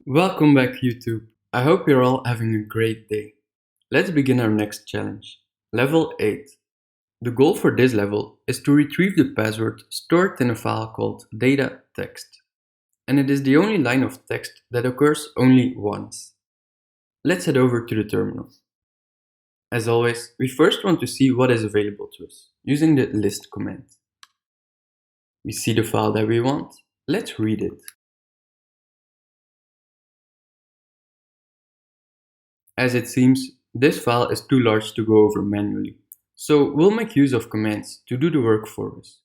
Welcome back, YouTube. I hope you're all having a great day. Let's begin our next challenge. Level 8. The goal for this level is to retrieve the password stored in a file called data text. And it is the only line of text that occurs only once. Let's head over to the terminal. As always, we first want to see what is available to us using the list command. We see the file that we want. Let's read it. As it seems, this file is too large to go over manually, so we'll make use of commands to do the work for us.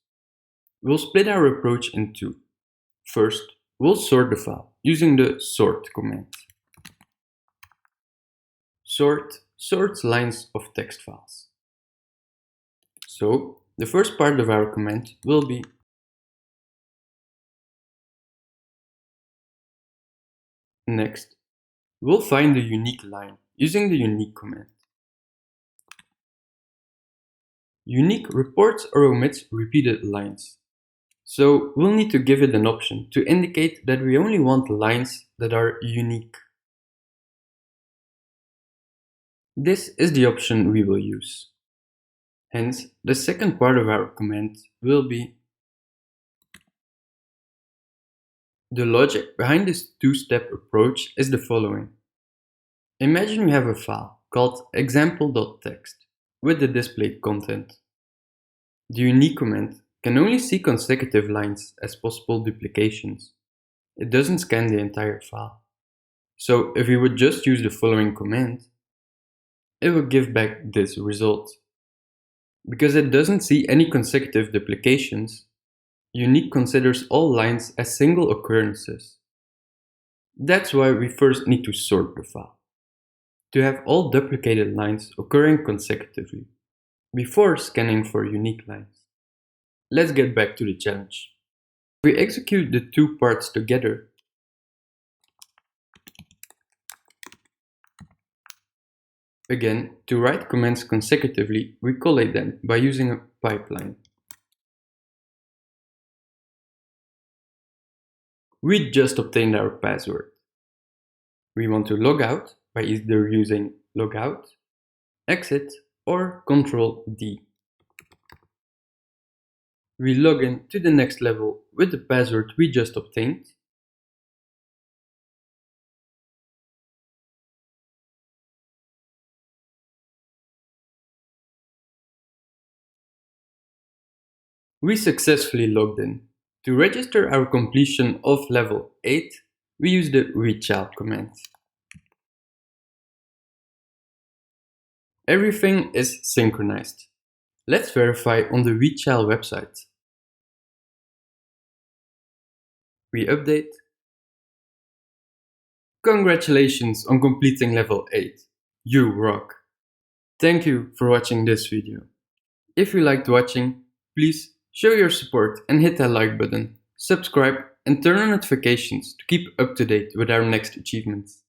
We'll split our approach in two. First, we'll sort the file using the sort command. Sort sorts lines of text files. So, the first part of our command will be next. We'll find the unique line using the unique command. Unique reports or omits repeated lines. So we'll need to give it an option to indicate that we only want lines that are unique. This is the option we will use. Hence, the second part of our command will be the logic behind this two-step approach is the following. Imagine we have a file called example.txt with the displayed content. The unique command can only see consecutive lines as possible duplications. It doesn't scan the entire file. So if we would just use the following command, it would give back this result. Because it doesn't see any consecutive duplications, unique considers all lines as single occurrences. That's why we first need to sort the file, to have all duplicated lines occurring consecutively, before scanning for unique lines. Let's get back to the challenge. If we execute the two parts together, again, to write commands consecutively, we collate them by using a pipeline. We just obtained our password. We want to log out by either using logout, exit, or Ctrl-D. We log in to the next level with the password we just obtained. We successfully logged in. To register our completion of level 8, we use the rechild command. Everything is synchronized. Let's verify on the rechild website. We update. Congratulations on completing level 8. You rock! Thank you for watching this video. If you liked watching, please show your support and hit that like button, subscribe and turn on notifications to keep up to date with our next achievements.